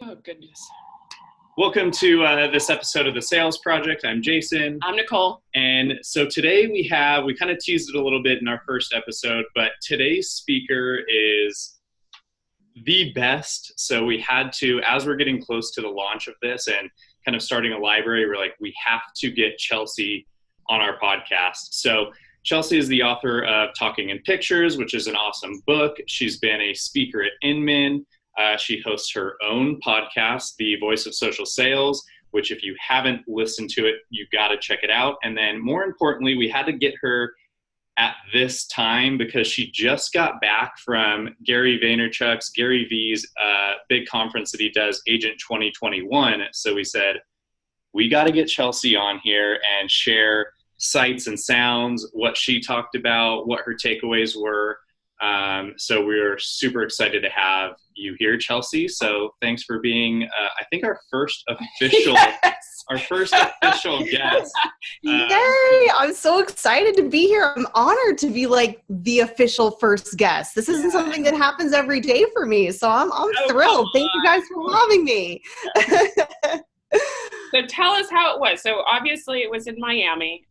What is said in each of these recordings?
Oh, goodness. Welcome to this episode of The Sales Project. I'm Jason. I'm Nicole. And so today we kind of teased it a little bit in our first episode, but today's speaker is the best. So we had to, as we're getting close to the launch of this and kind of starting a library, we're like, we have to get Chelsea on our podcast. So Chelsea is the author of Talking in Pictures, which is an awesome book. She's been a speaker at Inman. She hosts her own podcast, The Voice of Social Sales, which if you haven't listened to it, you got to check it out. And then more importantly, we had to get her at this time because she just got back from Gary Vaynerchuk's, Gary V's big conference that he does, Agent 2021. So we said, we got to get Chelsea on here and share sights and sounds, what she talked about, what her takeaways were. So we're super excited to have you here, Chelsea. So thanks for being, I think our first official, guest. Yay! I'm so excited to be here. I'm honored to be like the official first guest. This isn't something that happens every day for me. So I'm thrilled. Thank you guys for having me. So tell us how it was. So obviously it was in Miami.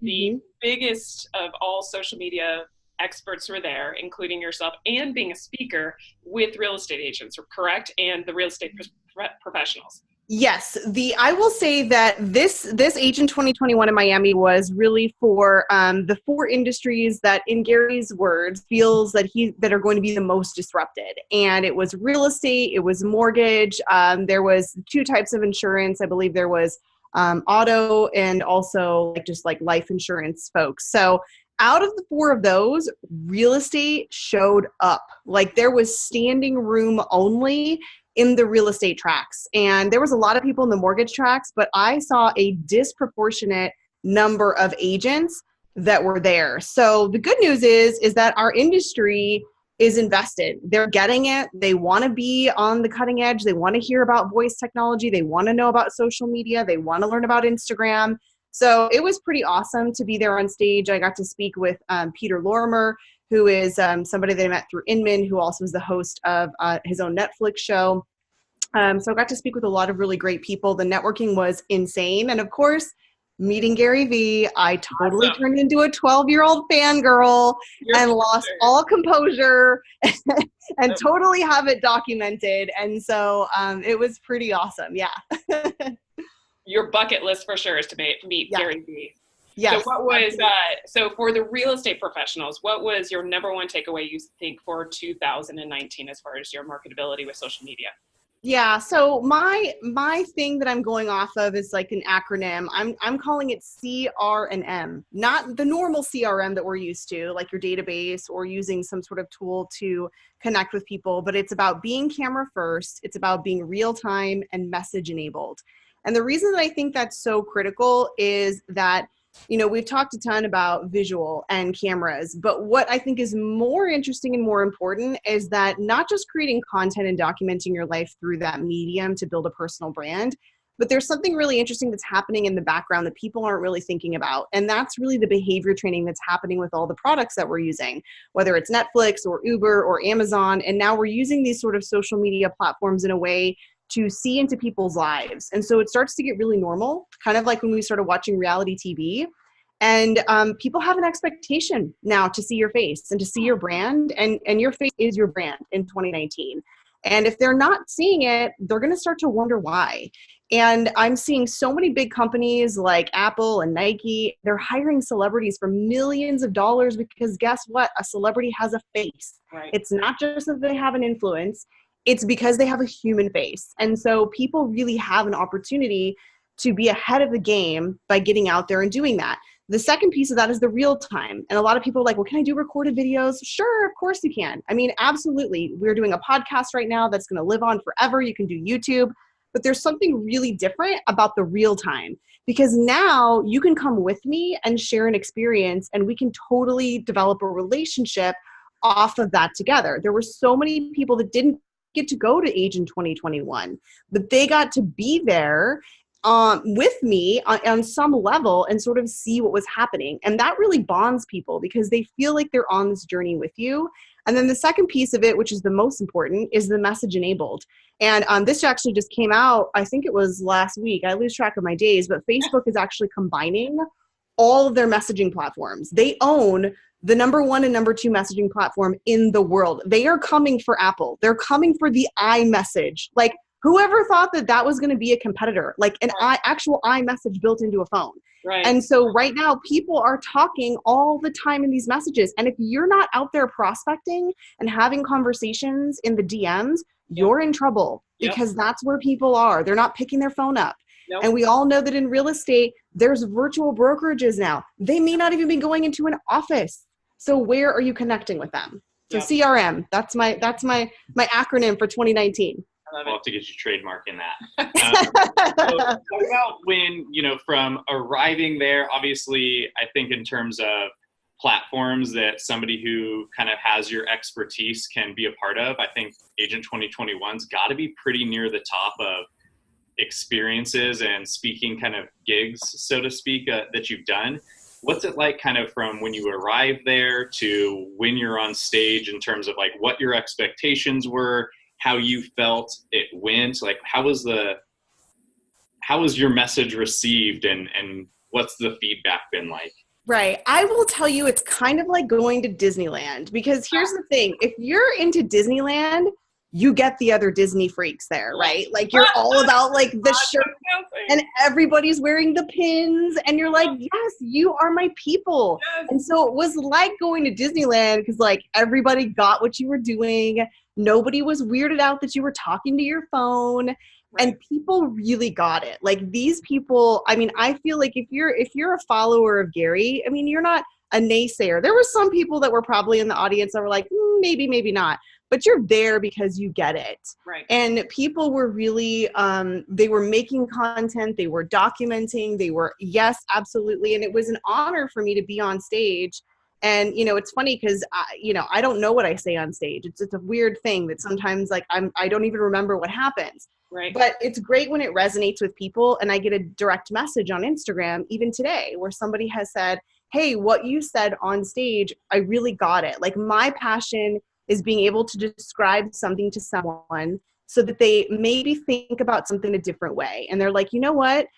The biggest of all social media experts were there, including yourself, and being a speaker with real estate agents, correct? And the real estate professionals. Yes, I will say that this Agent 2021 in Miami was really for the four industries that, in Gary's words, feels that are going to be the most disrupted. And it was real estate, it was mortgage, there was two types of insurance. I believe there was auto and also just like life insurance folks. So out of the four of those, real estate showed up. Like there was standing room only in the real estate tracks. And there was a lot of people in the mortgage tracks, but I saw a disproportionate number of agents that were there. So the good news is that our industry is invested. They're getting it. They want to be on the cutting edge. They want to hear about voice technology. They want to know about social media. They want to learn about Instagram. So it was pretty awesome to be there on stage. I got to speak with Peter Lorimer, who is somebody that I met through Inman, who also is the host of his own Netflix show. So I got to speak with a lot of really great people. The networking was insane. And of course, meeting Gary V, I totally turned into a 12-year-old fangirl and lost all composure and totally have it documented. And so it was pretty awesome. Yeah. Your bucket list for sure is to meet Gary V. Yes. So what was so for the real estate professionals, what was your number one takeaway you think for 2019 as far as your marketability with social media? Yeah, so my thing that I'm going off of is like an acronym. I'm calling it CRM, not the normal CRM that we're used to, like your database or using some sort of tool to connect with people, but it's about being camera first, it's about being real time and message enabled. And the reason that I think that's so critical is that, we've talked a ton about visual and cameras, but what I think is more interesting and more important is that not just creating content and documenting your life through that medium to build a personal brand, but there's something really interesting that's happening in the background that people aren't really thinking about. And that's really the behavior training that's happening with all the products that we're using, whether it's Netflix or Uber or Amazon. And now we're using these sort of social media platforms in a way to see into people's lives. And so it starts to get really normal, kind of like when we started watching reality TV. And people have an expectation now to see your face and to see your brand, and your face is your brand in 2019. And if they're not seeing it, they're going to start to wonder why. And I'm seeing so many big companies like Apple and Nike, they're hiring celebrities for millions of dollars because guess what? A celebrity has a face. Right. It's not just that they have an influence. It's because they have a human face. And so people really have an opportunity to be ahead of the game by getting out there and doing that. The second piece of that is the real time. And a lot of people are like, well, can I do recorded videos? Sure, of course you can. I mean, absolutely. We're doing a podcast right now that's going to live on forever. You can do YouTube. But there's something really different about the real time, because now you can come with me and share an experience and we can totally develop a relationship off of that together. There were so many people that didn't get to go to Agent 2021, but they got to be there with me on some level and sort of see what was happening. And that really bonds people because they feel like they're on this journey with you. And then the second piece of it, which is the most important, is the message enabled. And this actually just came out, I think it was last week. I lose track of my days, but Facebook is actually combining all of their messaging platforms. They own the number 1 and number 2 messaging platform in the world. They are coming for Apple. They're coming for the iMessage. Like, whoever thought that that was going to be a competitor, like an actual iMessage built into a phone. Right. And so right now, people are talking all the time in these messages. And if you're not out there prospecting and having conversations in the DMs, you're in trouble, because that's where people are. They're not picking their phone up. Nope. And we all know that in real estate, there's virtual brokerages now. They may not even be going into an office. So where are you connecting with them? So CRM, that's my acronym for 2019. We'll have to get you trademarking that. So talk about when, from arriving there, obviously, I think in terms of platforms that somebody who kind of has your expertise can be a part of, I think Agent 2021's got to be pretty near the top of experiences and speaking kind of gigs, so to speak, that you've done. What's it like kind of from when you arrive there to when you're on stage, in terms of like what your expectations were, how you felt it went, like how was your message received, and what's the feedback been like? Right. I will tell you, it's kind of like going to Disneyland, because here's the thing. If you're into Disneyland, you get the other Disney freaks there, right? Like, you're all about like the shirt and everybody's wearing the pins and you're like, yes, you are my people. Yes. And so it was like going to Disneyland, because like everybody got what you were doing. Nobody was weirded out that you were talking to your phone. Right. And people really got it. Like, these people, I mean, I feel like if you're a follower of Gary, I mean, you're not a naysayer. There were some people that were probably in the audience that were like, maybe, maybe not. But you're there because you get it. Right. And people were really, they were making content, they were documenting, they were, yes, absolutely. And it was an honor for me to be on stage. And, it's funny because, I don't know what I say on stage. It's a weird thing that sometimes like I don't even remember what happens. Right. But it's great when it resonates with people. And I get a direct message on Instagram, even today, where somebody has said, hey, what you said on stage, I really got it. Like, my passion is being able to describe something to someone so that they maybe think about something a different way. And they're like, you know what?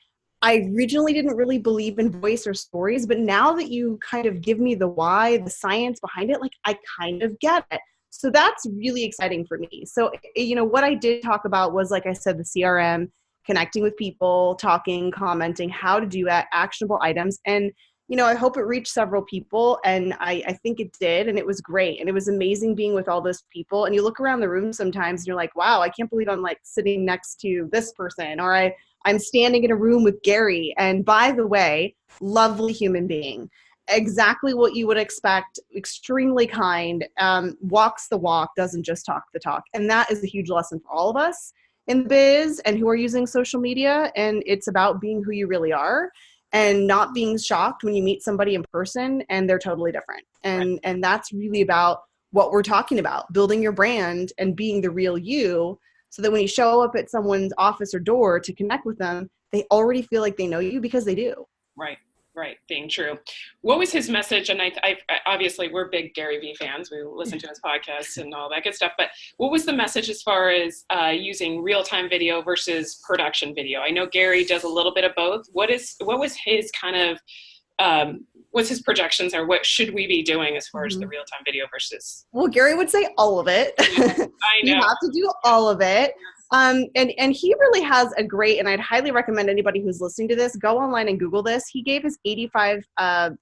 I originally didn't really believe in voice or stories, but now that you kind of give me the why, the science behind it, like, I kind of get it. So that's really exciting for me. So, what I did talk about was, like I said, the CRM, connecting with people, talking, commenting, how to do that, actionable items. And I hope it reached several people, and I think it did, and it was great. And it was amazing being with all those people. And you look around the room sometimes and you're like, wow, I can't believe I'm like sitting next to this person, or I'm standing in a room with Gary. And by the way, lovely human being, exactly what you would expect, extremely kind, walks the walk, doesn't just talk the talk. And that is a huge lesson for all of us in the biz and who are using social media. And it's about being who you really are, and not being shocked when you meet somebody in person and they're totally different. And that's really about what we're talking about, building your brand and being the real you, so that when you show up at someone's office or door to connect with them, they already feel like they know you, because they do. Right. Being true. What was his message? And I obviously we're big Gary Vee fans. We listen to his podcasts and all that good stuff. But what was the message as far as using real-time video versus production video? I know Gary does a little bit of both. What was his kind of what's his projections, or what should we be doing as far as the real-time video versus? Well, Gary would say all of it. I know. You have to do all of it. And he really has a great, and I'd highly recommend anybody who's listening to this, go online and Google this. He gave his 85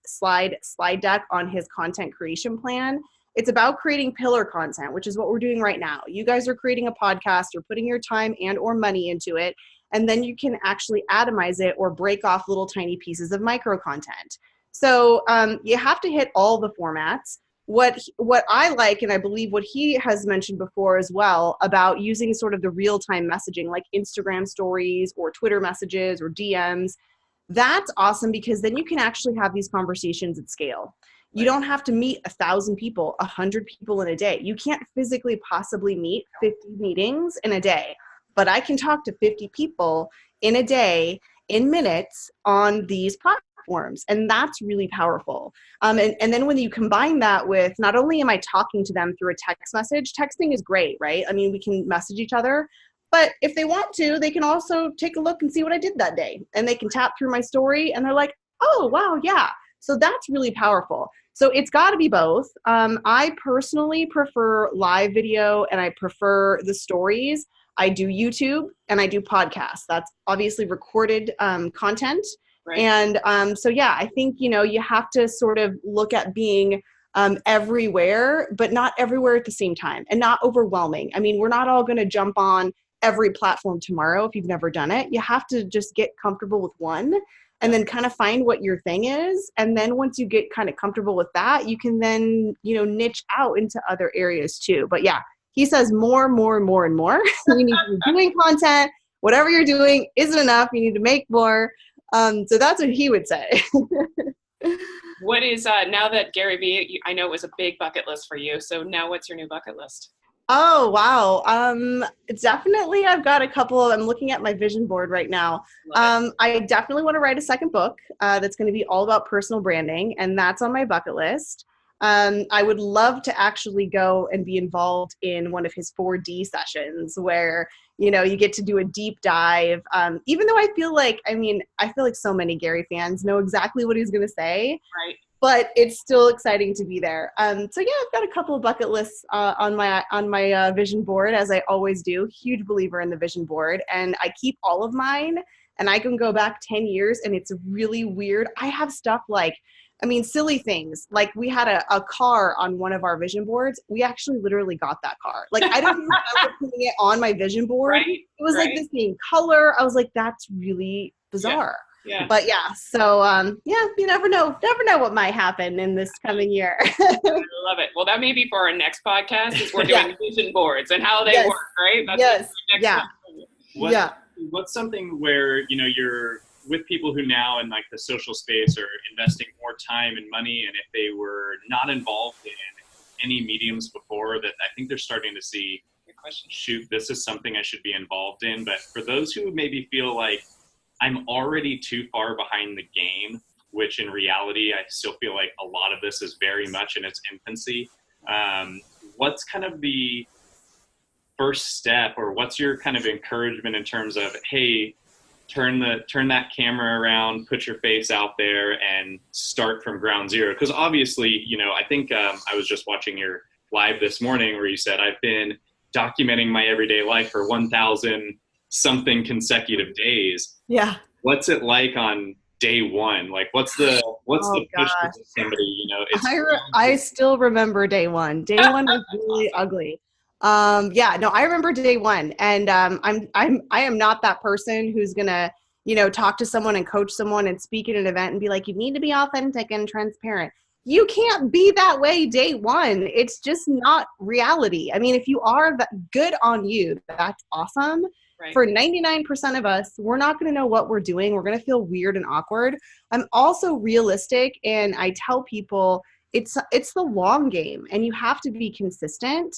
slide deck on his content creation plan. It's about creating pillar content, which is what we're doing right now. You guys are creating a podcast, or putting your time and or money into it, and then you can actually atomize it or break off little tiny pieces of micro content. So you have to hit all the formats. What I like, and I believe what he has mentioned before as well, about using sort of the real-time messaging, like Instagram stories or Twitter messages or DMs, that's awesome, because then you can actually have these conversations at scale. You don't have to meet 1,000 people, 100 people in a day. You can't physically possibly meet 50 meetings in a day, but I can talk to 50 people in a day in minutes on these platforms. platforms. And that's really powerful. And then when you combine that with, not only am I talking to them through a text message, texting is great, right? I mean, we can message each other, but if they want to, they can also take a look and see what I did that day. And they can tap through my story and they're like, oh, wow, yeah. So that's really powerful. So it's got to be both. I personally prefer live video and I prefer the stories. I do YouTube and I do podcasts. That's obviously recorded content. Right. And so, yeah, I think, you have to sort of look at being everywhere, but not everywhere at the same time and not overwhelming. I mean, we're not all going to jump on every platform tomorrow if you've never done it. You have to just get comfortable with one and then kind of find what your thing is. And then once you get kind of comfortable with that, you can then, niche out into other areas too. But yeah, he says more and more. You need to be doing content. Whatever you're doing isn't enough. You need to make more. So that's what he would say. What is, now that Gary Vee, I know it was a big bucket list for you. So now what's your new bucket list? Oh, wow. Definitely I've got a couple. I'm looking at my vision board right now. I definitely want to write a second book that's going to be all about personal branding, and that's on my bucket list. I would love to actually go and be involved in one of his 4D sessions where, you get to do a deep dive. Even though I feel like so many Gary fans know exactly what he's going to say. Right. But it's still exciting to be there. So yeah, I've got a couple of bucket lists on my vision board, as I always do. Huge believer in the vision board, and I keep all of mine. And I can go back 10 years, and it's really weird. I have stuff like, silly things. Like we had a car on one of our vision boards. We actually literally got that car. Like I don't even remember putting it on my vision board. Right, it was like the same color. I was like, that's really bizarre. Yeah. But yeah, so you never know what might happen in this coming year. I love it. Well, that may be for our next podcast, is we're doing vision boards and how they work, right? That's What's something where, you're with people who now in like the social space are investing more time and money, and if they were not involved in any mediums before, that I think they're starting to see, shoot, this is something I should be involved in. But for those who maybe feel like, I'm already too far behind the game, which in reality, I still feel like a lot of this is very much in its infancy. What's kind of the first step, or what's your kind of encouragement in terms of, hey, turn that camera around, put your face out there and start from ground zero? Because obviously, I think I was just watching your live this morning where you said, I've been documenting my everyday life for 1,000 something consecutive days. Yeah. What's it like on day one? Like what's the push for somebody, I still remember day one. Day one was really ugly. I remember day one, and I am not that person who's gonna, talk to someone and coach someone and speak at an event and be like, you need to be authentic and transparent. You can't be that way day one. It's just not reality. If you are good on you, that's awesome. Right. For 99% of us, we're not going to know what we're doing. We're going to feel weird and awkward. I'm also realistic, and I tell people it's the long game, and you have to be consistent.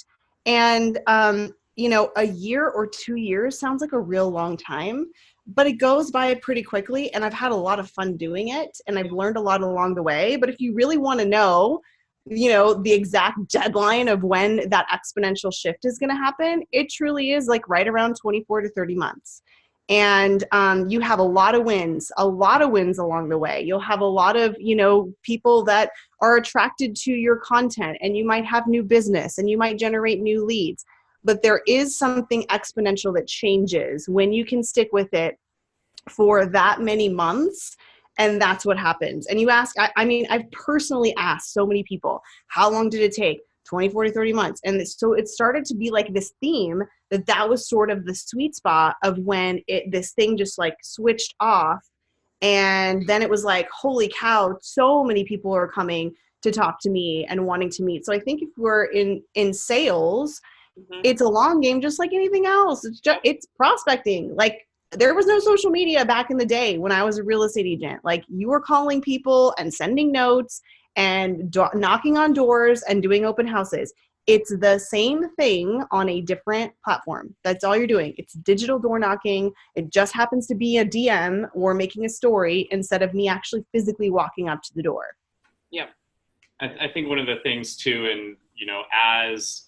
And, a year or 2 years sounds like a real long time, but it goes by pretty quickly, and I've had a lot of fun doing it, and I've learned a lot along the way. But if you really want to know, the exact deadline of when that exponential shift is going to happen, it truly is like right around 24 to 30 months. And you have a lot of wins along the way. You'll have a lot of, people that are attracted to your content, and you might have new business and you might generate new leads. But there is something exponential that changes when you can stick with it for that many months. And that's what happens. And you ask, I've personally asked so many people, how long did it take? 24 to 30 months. And so it started to be like this theme that was sort of the sweet spot of when this thing just like switched off. And then it was like, holy cow, so many people are coming to talk to me and wanting to meet. So I think if we're in sales, it's a long game, just like anything else. It's prospecting. Like, there was no social media back in the day when I was a real estate agent. Like, you were calling people and sending notes and knocking on doors and doing open houses. It's the same thing on a different platform. That's all you're doing. It's digital door knocking. It just happens to be a DM or making a story instead of me actually physically walking up to the door. Yeah. I think one of the things too, and as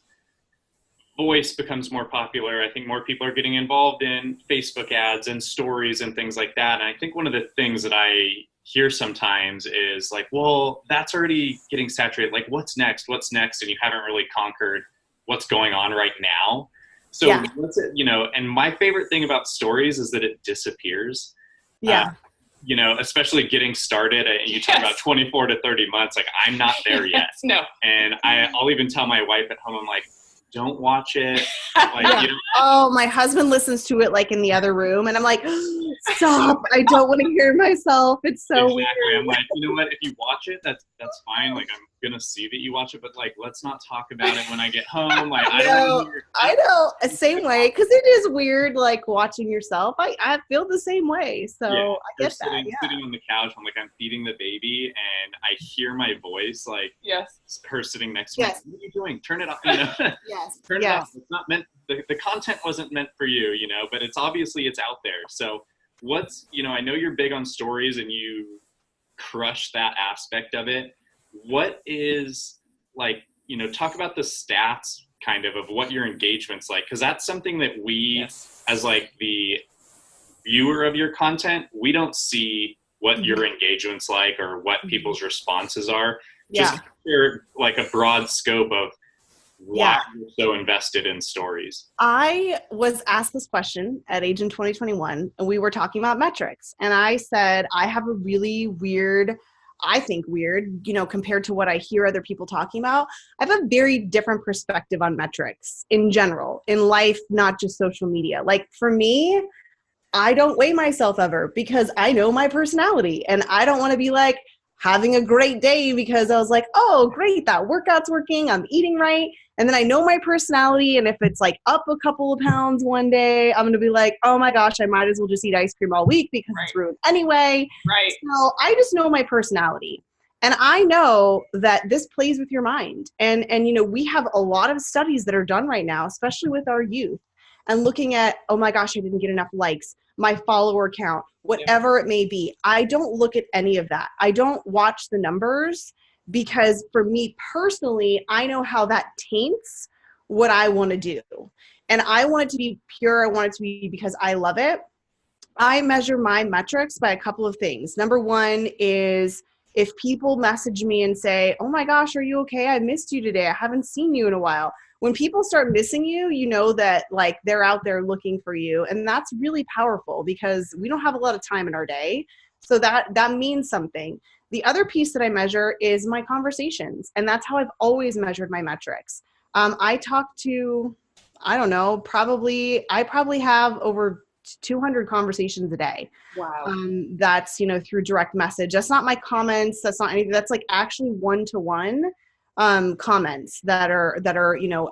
voice becomes more popular, I think more people are getting involved in Facebook ads and stories and things like that. And I think one of the things that I hear sometimes is like, well, that's already getting saturated. Like, what's next? What's next? And you haven't really conquered what's going on right now. So, Yeah. And my favorite thing about stories is that it disappears. Yeah. Especially getting started, and you talk about 24 to 30 months, like I'm not there yet. No. And I'll even tell my wife at home, I'm like, don't watch it. Yeah. Oh, my husband listens to it like in the other room, and I'm like, stop! I don't want to hear myself. It's so weird. I'm like, you know what? If you watch it, that's fine. Like, I'm gonna see that you watch it, but like, let's not talk about it when I get home. Like, I know. Same way, because it is weird, like watching yourself. I feel the same way. So I get that. Sitting on the couch, I'm like, I'm feeding the baby, and I hear my voice, like, her sitting next to me. What are you doing? Turn it off. Yes. Turn it off. It's not meant. The content wasn't meant for you, but it's obviously it's out there. So what's, I know you're big on stories and you crush that aspect of it. What is like, talk about the stats kind of what your engagement's like. Cause that's something that we, as like the viewer of your content, we don't see what your engagement's like or what people's responses are. Just like a broad scope of why you're so invested in stories. I was asked this question at Agent 2021, and we were talking about metrics. And I said, I have a really weird, compared to what I hear other people talking about. I have a very different perspective on metrics in general, in life, not just social media. Like for me, I don't weigh myself ever because I know my personality, and I don't want to be like having a great day because I was like, oh, great, that workout's working, I'm eating right. And then I know my personality, and if it's like up a couple of pounds one day, I'm going to be like, oh my gosh, I might as well just eat ice cream all week because it's ruined anyway. Right. So I just know my personality. And I know that this plays with your mind. And we have a lot of studies that are done right now, especially with our youth, and looking at, oh my gosh, I didn't get enough likes, my follower count, whatever it may be. I don't look at any of that. I don't watch the numbers because for me personally, I know how that taints what I want to do. And I want it to be pure. I want it to be because I love it. I measure my metrics by a couple of things. Number one is if people message me and say, oh my gosh, are you okay? I missed you today. I haven't seen you in a while. When people start missing you, you know that like they're out there looking for you. And that's really powerful because we don't have a lot of time in our day. So that means something. The other piece that I measure is my conversations. And that's how I've always measured my metrics. I talk to, I don't know, I probably have over 200 conversations a day. Wow. That's, through direct message. That's not my comments. That's not anything. That's like actually one-to-one comments that are,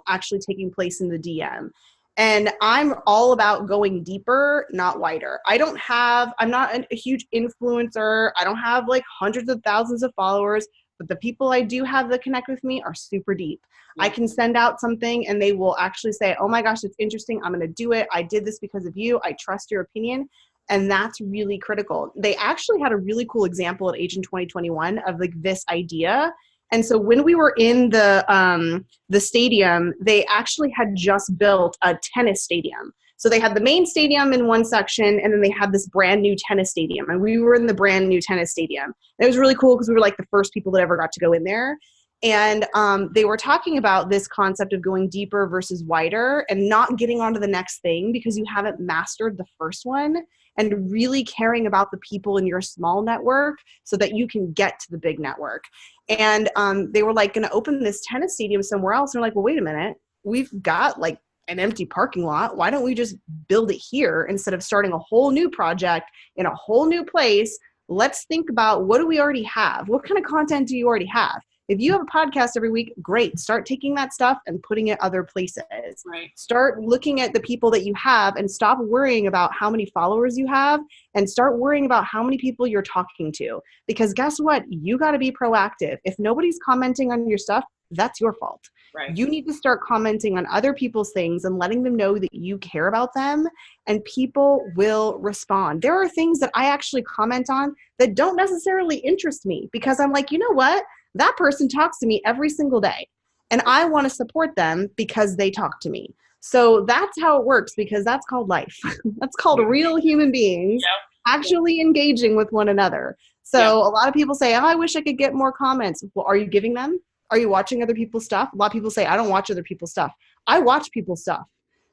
actually taking place in the DM. And I'm all about going deeper, not wider. I'm not a huge influencer. I don't have like hundreds of thousands of followers, but the people I do have that connect with me are super deep. Yeah. I can send out something and they will actually say, oh my gosh, it's interesting. I'm going to do it. I did this because of you. I trust your opinion. And that's really critical. They actually had a really cool example at Agent 2021 of like this idea. And so when we were in the stadium, they actually had just built a tennis stadium. So they had the main stadium in one section, and then they had this brand new tennis stadium. And we were in the brand new tennis stadium. And it was really cool because we were like the first people that ever got to go in there. And they were talking about this concept of going deeper versus wider and not getting onto the next thing because you haven't mastered the first one, and really caring about the people in your small network so that you can get to the big network. And they were like going to open this tennis stadium somewhere else. And they're like, well, wait a minute, we've got like an empty parking lot. Why don't we just build it here instead of starting a whole new project in a whole new place? Let's think about, what do we already have? What kind of content do you already have? If you have a podcast every week, great. Start taking that stuff and putting it other places. Right. Start looking at the people that you have and stop worrying about how many followers you have and start worrying about how many people you're talking to. Because guess what? You got to be proactive. If nobody's commenting on your stuff, that's your fault. Right. You need to start commenting on other people's things and letting them know that you care about them, and people will respond. There are things that I actually comment on that don't necessarily interest me, because I'm like, you know what? That person talks to me every single day, and I want to support them because they talk to me. So that's how it works, because that's called life. That's called real human beings actually engaging with one another. So a lot of people say, oh, I wish I could get more comments. Well, are you giving them? Are you watching other people's stuff? A lot of people say, I don't watch other people's stuff. I watch people's stuff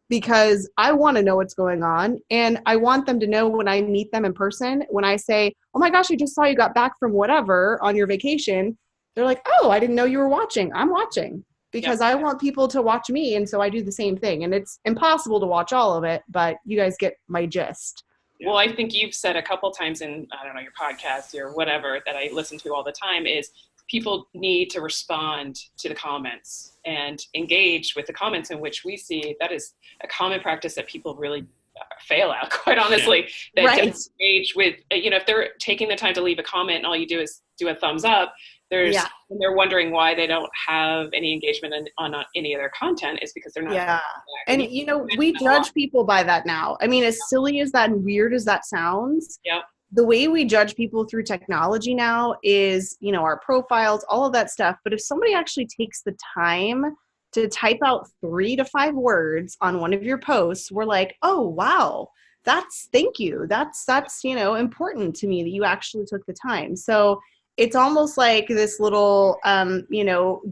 because I want to know what's going on. And I want them to know when I meet them in person, when I say, oh my gosh, I just saw you got back from whatever on your vacation. They're like, oh, I didn't know you were watching. I'm watching because I want people to watch me. And so I do the same thing. And it's impossible to watch all of it, but you guys get my gist. Well, I think you've said a couple times in, I don't know, your podcast or whatever that I listen to all the time is people need to respond to the comments and engage with the comments in which we see. That is a common practice that people really fail at, quite honestly. That just engage with, if they're taking the time to leave a comment and all you do is do a thumbs up, and they're wondering why they don't have any engagement on any of their content is because they're not. Yeah. And, we judge people by that now. I mean, as silly as that and weird as that sounds, the way we judge people through technology now is, our profiles, all of that stuff. But if somebody actually takes the time to type out 3 to 5 words on one of your posts, we're like, oh, wow, thank you. That's, important to me that you actually took the time. So it's almost like this little,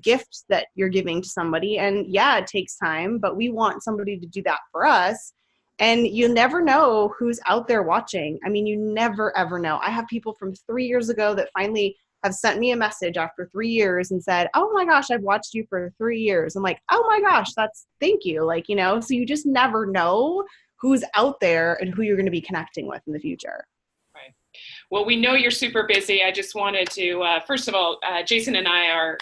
gift that you're giving to somebody. And yeah, it takes time, but we want somebody to do that for us. And you never know who's out there watching. I mean, you never, ever know. I have people from 3 years ago that finally have sent me a message after 3 years and said, oh my gosh, I've watched you for 3 years. I'm like, oh my gosh, thank you. So you just never know who's out there and who you're going to be connecting with in the future. Right. Well, we know you're super busy. I just wanted to, first of all, Jason and I are,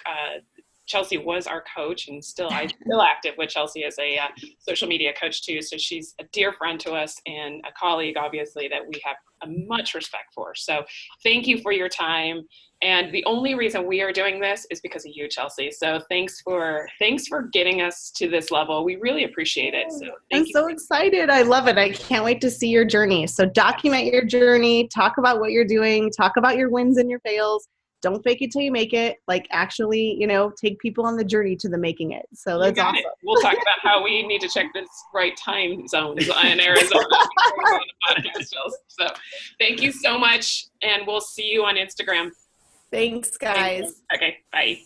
Chelsea was our coach, and I'm still active with Chelsea as a social media coach too. So she's a dear friend to us and a colleague, obviously, that we have much respect for. So thank you for your time. And the only reason we are doing this is because of you, Chelsea. So thanks for getting us to this level. We really appreciate it. So I'm so excited. I love it. I can't wait to see your journey. So document your journey, talk about what you're doing, talk about your wins and your fails. Don't fake it till you make it. Actually, take people on the journey to the making it. So that's awesome. We'll talk about how we need to check this right time zones in Arizona. So thank you so much. And we'll see you on Instagram. Thanks, guys. Okay, bye.